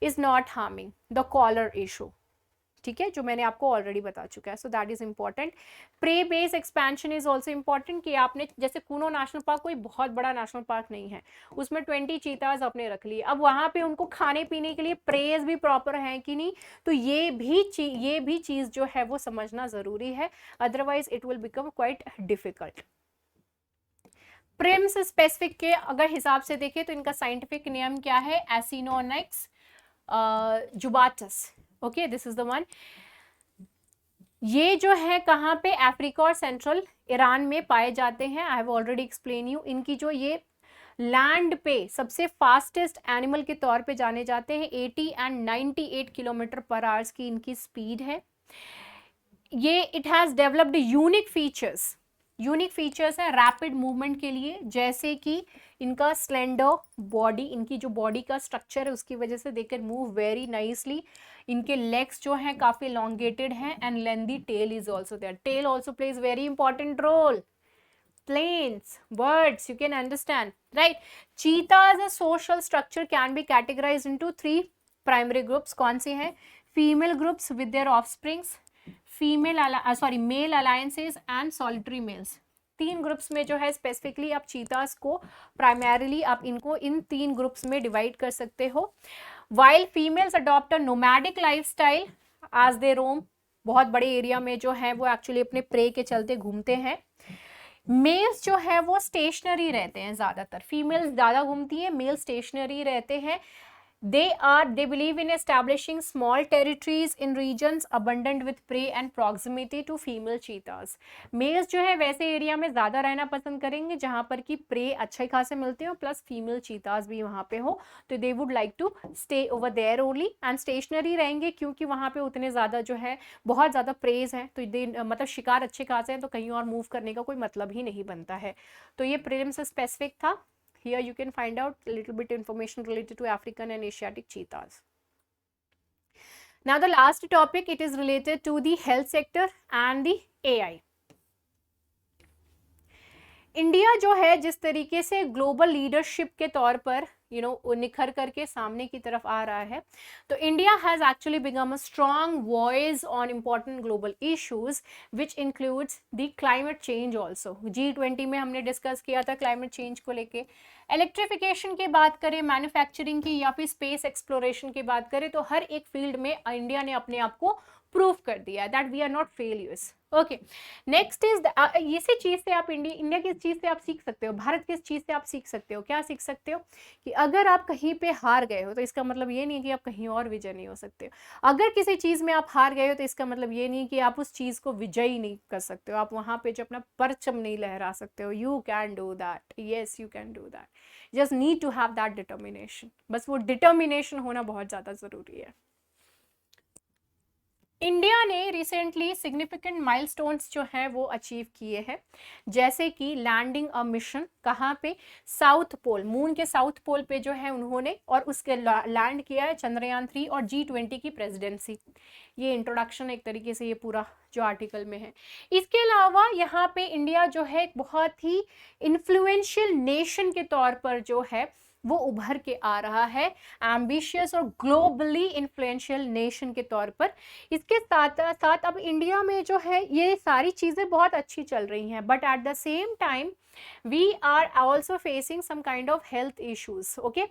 [SPEAKER 1] is not harming the collar issue, ठीक है, जो मैंने आपको ऑलरेडी बता चुका है, सो that is important. Prey base expansion is also important, कि आपने जैसे कूनो नेशनल पार्क कोई बहुत बड़ा नेशनल पार्क नहीं है, उसमें 20 चीताज आपने रख लिए, अब वहां पे उनको खाने पीने के लिए प्रेज भी प्रॉपर है कि नहीं, तो ये भी चीज जो है वो समझना जरूरी है, otherwise it will become quite difficult. Prim's specific के अगर हिसाब से देखें तो इनका साइंटिफिक नेम क्या है, Acinonyx jubatus, okay, this is the one. ये जो है कहाँ पे, अफ्रीका और सेंट्रल ईरान में पाए जाते हैं, आई हैव ऑलरेडी एक्सप्लेन यू। इनकी जो ये लैंड पे सबसे फास्टेस्ट एनिमल के तौर पे जाने जाते हैं, 80 एंड 98 किलोमीटर पर आवर्स की इनकी स्पीड है। ये it has developed unique features है रैपिड मूवमेंट के लिए, जैसे कि इनका स्लेंडर बॉडी, इनकी जो बॉडी का स्ट्रक्चर है उसकी वजह से they can move very nicely. इनके लेग्स जो हैं काफी elongated हैं, and lengthy tail is also there. Tail also plays very important role. planes, birds, you can understand, right? Cheetah as a social structure can be categorized into 3 primary groups. कौन से हैं? Female groups with their offsprings, male alliances and solitary males. 3 groups में जो है specifically आप चीतास को primarily आप इनको इन 3 ग्रुप्स में डिवाइड कर सकते हो। While females adopt a nomadic lifestyle as they roam, बहुत बड़े एरिया में जो है वो एक्चुअली अपने प्रे के चलते घूमते हैं। मेल्स जो है वो स्टेशनरी रहते हैं ज्यादातर, फीमेल्स ज्यादा घूमती है, मेल स्टेशनरी रहते हैं। They believe in establishing small territories in regions abundant with prey and proximity to female cheetahs. Males जो है वैसे एरिया में ज़्यादा रहना पसंद करेंगे जहाँ पर कि प्रे अच्छे खासे मिलते हो, प्लस फीमेल चीताज भी वहाँ पे हो, तो they would like to stay over there only, and stationary रहेंगे क्योंकि वहाँ पे उतने ज़्यादा जो है बहुत ज़्यादा प्रेज है, तो दे मतलब शिकार अच्छे खासे हैं, तो कहीं और मूव करने का कोई मतलब ही नहीं बनता है। तो ये प्रिलिम से स्पेसिफिक था। Here you can find out a little bit information related to African and Asiatic cheetahs. Now the last topic, it is related to the health sector and the AI. India जो है जिस तरीके से global leadership के तौर पर निखर करके सामने की तरफ आ रहा है, तो India has actually become a strong voice on important global issues which includes the climate change also. G20 में हमने डिस्कस किया था क्लाइमेट चेंज को लेके। इलेक्ट्रिफिकेशन की बात करें, मैन्युफैक्चरिंग की, या फिर स्पेस एक्सप्लोरेशन की बात करें, तो हर एक फील्ड में इंडिया ने अपने आप को प्रूव कर दिया है that we are not failures. Okay, next is इसी चीज से आप इंडिया किस चीज से आप सीख सकते हो, भारत किस चीज से आप सीख सकते हो, क्या सीख सकते हो कि अगर आप कहीं पे हार गए हो तो इसका मतलब ये नहीं है कि आप कहीं और विजय नहीं हो सकते हो। अगर किसी चीज में आप हार गए हो तो इसका मतलब ये नहीं कि आप उस चीज को विजयी नहीं कर सकते हो, आप वहां पे जो अपना परचम नहीं लहरा सकते हो। You can do that, yes you can do that, just need to have that determination. बस वो डिटर्मिनेशन होना बहुत ज्यादा जरूरी है। इंडिया ने रिसेंटली सिग्निफिकेंट माइलस्टोन्स जो हैं वो अचीव किए हैं, जैसे कि लैंडिंग अ मिशन, कहाँ पे, साउथ पोल, मून के साउथ पोल पे जो है उन्होंने, और उसके लैंड किया है चंद्रयान 3 और G20 की प्रेसिडेंसी। ये इंट्रोडक्शन एक तरीके से ये पूरा जो आर्टिकल में है। इसके अलावा यहाँ पे इंडिया जो है एक बहुत ही इन्फ्लुएंशियल नेशन के तौर पर जो है वो उभर के आ रहा है एम्बिशियस और ग्लोबली इन्फ्लुएंशियल नेशन के तौर पर। इसके साथ साथ अब इंडिया में जो है ये सारी चीज़ें बहुत अच्छी चल रही हैं, but at the same time we are also facing some kind of health issues. Okay,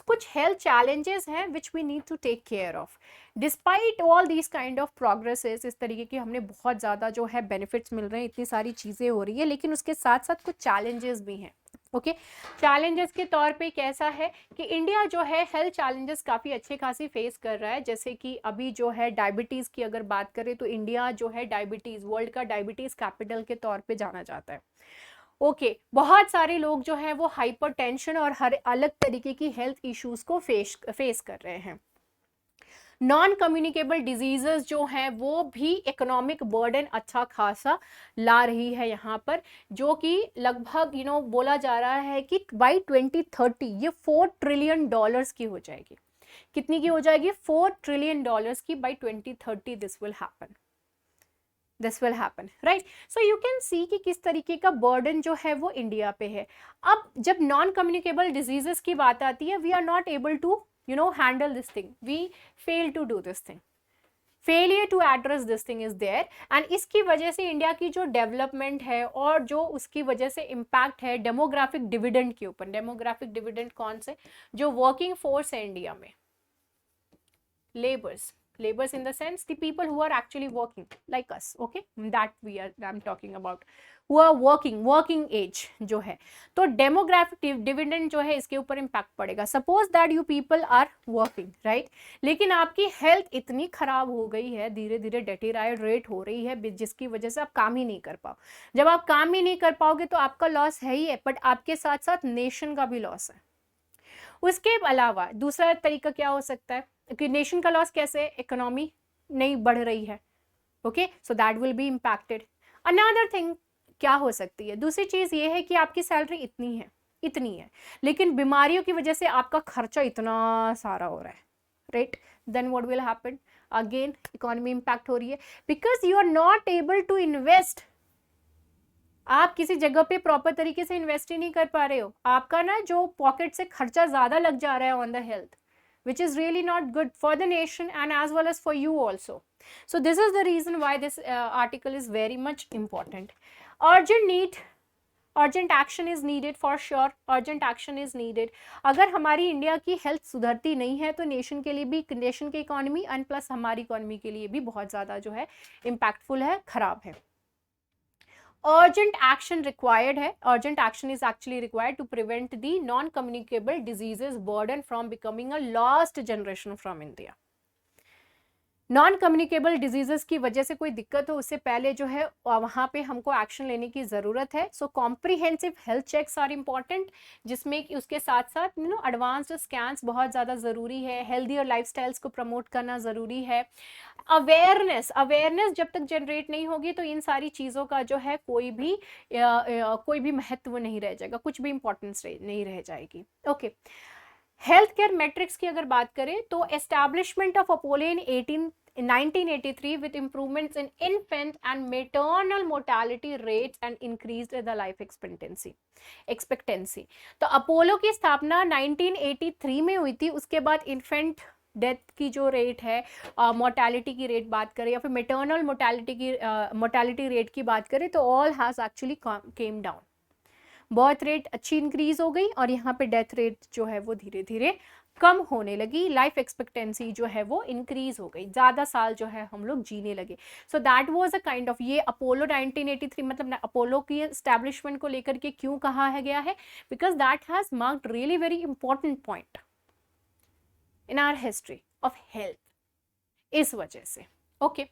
[SPEAKER 1] कुछ हेल्थ चैलेंजेस हैं which we need to take care of. Despite all these kind of progresses, इस तरीके की हमें बहुत ज़्यादा जो है बेनिफिट्स मिल रहे हैं, इतनी सारी चीज़ें हो रही है, लेकिन उसके साथ साथ कुछ चैलेंजेस भी हैं। ओके, चैलेंजेस के तौर पे कैसा है कि इंडिया जो है हेल्थ चैलेंजेस काफ़ी अच्छे खासी फेस कर रहा है। जैसे कि अभी जो है डायबिटीज़ की अगर बात करें तो इंडिया जो है डायबिटीज़, वर्ल्ड का डायबिटीज़ कैपिटल के तौर पे जाना जाता है। ओके, बहुत सारे लोग जो हैं वो हाइपरटेंशन और हर अलग तरीके की हेल्थ इश्यूज को फेस कर रहे हैं। नॉन कम्युनिकेबल डिजीजेस जो हैं वो भी इकोनॉमिक बर्डन अच्छा खासा ला रही है यहाँ पर, जो कि लगभग बोला जा रहा है कि बाय 2030 ये $4 ट्रिलियन की हो जाएगी। कितनी की हो जाएगी? $4 ट्रिलियन की by 2030 this will happen, right. So you can see कि किस तरीके का बर्डन जो है वो इंडिया पे है। अब जब नॉन कम्युनिकेबल डिजीजेस की बात आती है, we are not able to handle this thing, we fail to do this thing, failure to address this thing is there, and इसकी वजह से इंडिया की जो डेवलपमेंट है और जो उसकी वजह से इम्पैक्ट है डेमोग्राफिक डिविडेंड के ऊपर। डेमोग्राफिक डिविडेंड कौन से? जो वर्किंग फोर्स है इंडिया में, laborers in the sense the people who are actually working like us, okay, that I'm talking about, who are working age जो है। तो डेमोग्राफिक डिविडेंड जो है इसके ऊपर इम्पैक्ट पड़ेगा। Suppose that you people are working, right, लेकिन आपकी हेल्थ इतनी खराब हो गई है, धीरे धीरे डेटेराइड रेट हो रही है, जिसकी वजह से आप काम ही नहीं कर पाओ। जब आप काम ही नहीं कर पाओगे तो आपका लॉस है ही है, बट आपके साथ साथ नेशन का भी लॉस है। उसके अलावा दूसरा तरीका क्या हो सकता है कि नेशन का लॉस कैसे? इकोनॉमी नहीं बढ़ रही है, okay, so that will be impacted. Another thing क्या हो सकती है? दूसरी चीज ये है कि आपकी सैलरी इतनी है, लेकिन बीमारियों की वजह से आपका खर्चा इतना सारा हो रहा है, right, then what will happen? Again economy impact हो रही है, because you are not able to invest. आप किसी जगह पे प्रॉपर तरीके से इन्वेस्ट ही नहीं कर पा रहे हो, आपका ना जो पॉकेट से खर्चा ज्यादा लग जा रहा है on the health, which is really not good for the nation and as well as for you also. So this is the reason why this article is very much important. Urgent action is needed, for sure, urgent action is needed. अगर हमारी India की health सुधरती नहीं है तो nation के लिए भी, नेशन की इकोनॉमी एंड प्लस हमारी इकोनॉमी के लिए भी बहुत ज़्यादा जो है इम्पैक्टफुल है, खराब है। Urgent action required है, urgent action is actually required to prevent the non-communicable diseases burden from becoming a lost generation from India. Non communicable diseases की वजह से कोई दिक्कत हो उससे पहले जो है वहाँ पे हमको एक्शन लेने की ज़रूरत है। So comprehensive health checks are important, जिसमें कि उसके साथ साथ एडवांस्ड स्कैन्स बहुत ज़्यादा ज़रूरी है, हेल्दी और लाइफस्टाइल्स को प्रमोट करना ज़रूरी है। अवेयरनेस जब तक जनरेट नहीं होगी तो इन सारी चीज़ों का जो है कोई भी महत्व नहीं रह जाएगा, कुछ भी इंपॉर्टेंस नहीं रह जाएगी। ओके, हेल्थ केयर मैट्रिक्स की अगर बात करें तो establishment of Apollo in 1983 with improvements in infant and maternal mortality rates and increased the life expectancy. तो अपोलो की स्थापना 1983 में हुई थी। उसके बाद इन्फेंट डेथ की जो रेट है, मोर्टैलिटी की रेट बात करें या फिर मेटर्नल मोर्टैलिटी रेट की बात करें तो all has actually came down. Birth rate अच्छी इंक्रीज हो गई और यहाँ पे डेथ रेट जो है वो धीरे धीरे कम होने लगी, लाइफ एक्सपेक्टेंसी जो है वो इंक्रीज हो गई, ज़्यादा साल जो है हम लोग जीने लगे। सो that was a kind of, ये अपोलो 1983 मतलब अपोलो की एस्टैब्लिशमेंट को लेकर के क्यों कहा है गया है? Because that has marked really very important point in our history of health, इस वजह से। ओके,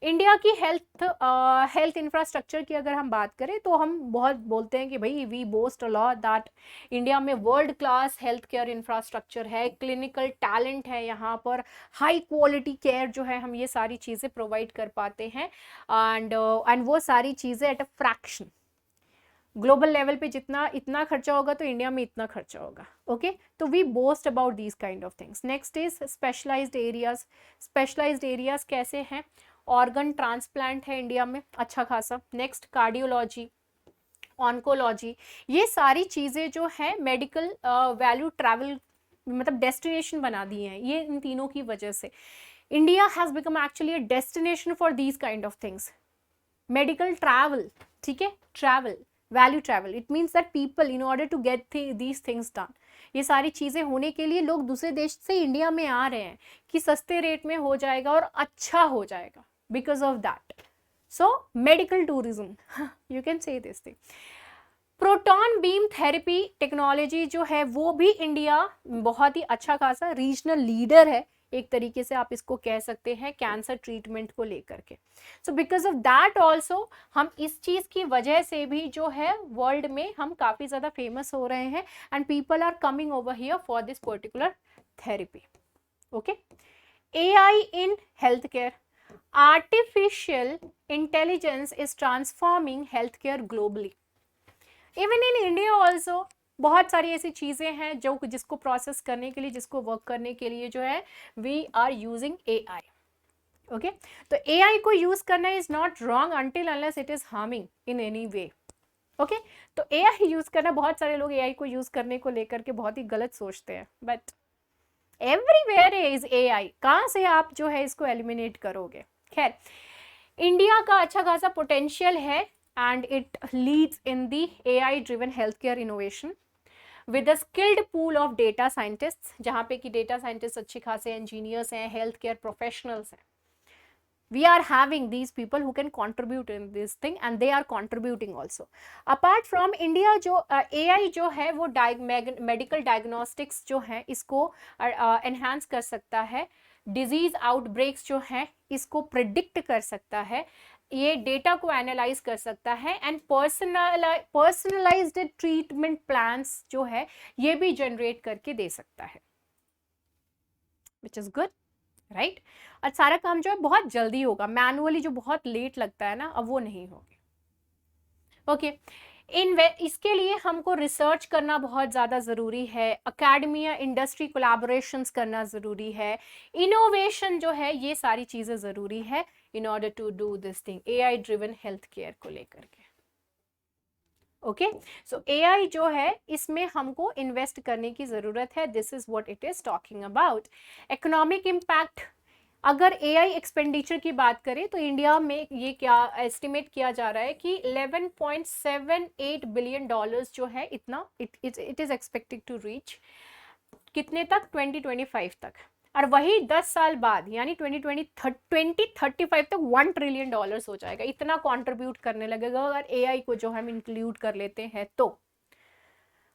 [SPEAKER 1] इंडिया की हेल्थ इंफ्रास्ट्रक्चर की अगर हम बात करें तो हम बहुत बोलते हैं कि भाई we boast a lot that India में world class health care infrastructure है, क्लिनिकल टैलेंट है यहाँ पर, हाई क्वालिटी केयर जो है हम ये सारी चीज़ें प्रोवाइड कर पाते हैं, एंड वो सारी चीज़ें at a fraction. Global level पे जितना इतना खर्चा होगा तो इंडिया में इतना खर्चा होगा। ओके, तो we boast about these kind of things. Next is specialised areas. Specialised areas कैसे हैं? ऑर्गन ट्रांसप्लांट है इंडिया में अच्छा खासा। नेक्स्ट कार्डियोलॉजी, ऑन्कोलॉजी, ये सारी चीज़ें जो है मेडिकल वैल्यू ट्रैवल मतलब डेस्टिनेशन बना दी हैं ये इन तीनों की वजह से। India has become actually a destination for these kind of things. Medical travel, ठीक है, travel, value travel, it means that people in order to get these things done, ये सारी चीज़ें होने के लिए लोग दूसरे देश से इंडिया में आ रहे हैं कि सस्ते रेट में हो जाएगा और अच्छा हो जाएगा because of that. So medical tourism, you can say this thing. Proton beam therapy technology जो है वो भी इंडिया बहुत ही अच्छा खासा रीजनल लीडर है, एक तरीके से आप इसको कह सकते हैं कैंसर ट्रीटमेंट को लेकर के। So because of that also हम इस चीज़ की वजह से भी जो है वर्ल्ड में हम काफ़ी ज़्यादा फेमस हो रहे हैं and people are coming over here for this particular therapy. Okay, AI in healthcare, artificial intelligence is transforming healthcare globally. Even in India also बहुत सारी ऐसी चीज़ें हैं जो जिसको प्रोसेस करने के लिए, जिसको वर्क करने के लिए जो है we are using AI। Okay, तो AI को यूज़ करना is not wrong until unless it is harming in any way. Okay, तो AI यूज़ करना, बहुत सारे लोग AI को यूज़ करने को लेकर के बहुत ही गलत सोचते हैं, बट एवरीवेयर इज AI, कहाँ से आप जो है इसको एलिमिनेट करोगे। खैर, इंडिया का अच्छा खासा पोटेंशियल है and it leads in the AI driven health care innovation with a skilled pool of data scientist, जहाँ पे कि डेटा साइंटिस्ट अच्छे खासे इंजीनियर्स हैं, हेल्थ केयर प्रोफेशनल्स हैं। We are having these people who can contribute in this thing and they are contributing also. Apart from India, जो AI जो है वो मेडिकल डायग्नोस्टिक्स जो है इसको एनहांस कर सकता है, डिजीज आउटब्रेक्स जो है इसको प्रिडिक्ट कर सकता है, ये डेटा को एनालाइज कर सकता है एंड पर्सनलाइज्ड ट्रीटमेंट प्लान्स जो है ये भी जनरेट करके दे सकता है, विच इज गुड, राइट। और सारा काम जो है बहुत जल्दी होगा, मैनुअली जो बहुत लेट लगता है ना, अब वो नहीं होगी। ओके, इसके लिए हमको रिसर्च करना बहुत ज़्यादा ज़रूरी है, अकेडमिया इंडस्ट्री कोलैबोरेशंस करना ज़रूरी है, इनोवेशन जो है ये सारी चीज़ें ज़रूरी है in order to do this thing AI driven health care को लेकर के। ओके, सो AI जो है इसमें हमको इन्वेस्ट करने की ज़रूरत है, this is what it is talking about. Economic impact, अगर AI एक्सपेंडिचर की बात करें तो इंडिया में ये क्या एस्टिमेट किया जा रहा है कि 11.78 बिलियन डॉलर्स जो है इतना it is expected to reach कितने तक, 2025 तक, और वही 10 साल बाद यानी 2035 तक 1 ट्रिलियन डॉलर्स हो जाएगा, इतना कंट्रीब्यूट करने लगेगा अगर AI को जो हम इंक्लूड कर लेते हैं तो।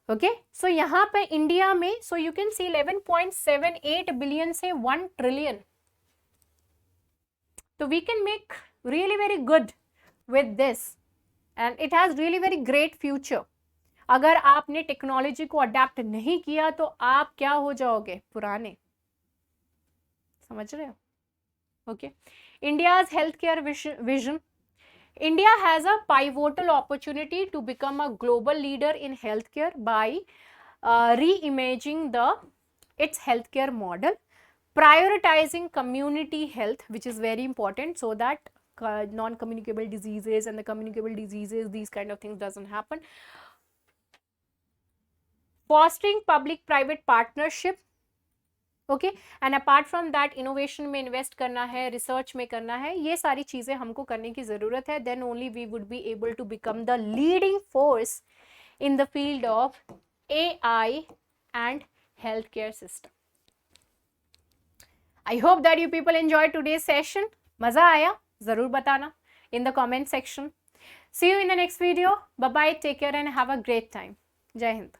[SPEAKER 1] ओके, सो यहाँ पे इंडिया में सो यू कैन सी 11.78 बिलियन से 1 ट्रिलियन, तो we can make really very good with this and it has really very great future। अगर आपने टेक्नोलॉजी को अडेप्ट नहीं किया तो आप क्या हो जाओगे, पुराने, समझ रहे हो। Okay, India's health care vision, India has a pivotal opportunity to become a global leader in healthcare by reimagining its healthcare model, prioritizing community health, which is very important so that non-communicable diseases and the communicable diseases, these kind of things doesn't happen, fostering public-private partnership, okay, and apart from that innovation में invest करना है, research में करना है, ये सारी चीज़ें हमको करने की ज़रूरत है, then only we would be able to become the leading force in the field of AI and health care system. I hope that you people enjoy today's session, मज़ा आया ज़रूर बताना in the comment section. See you in the next video, bye bye, take care and have a great time. जय हिंद।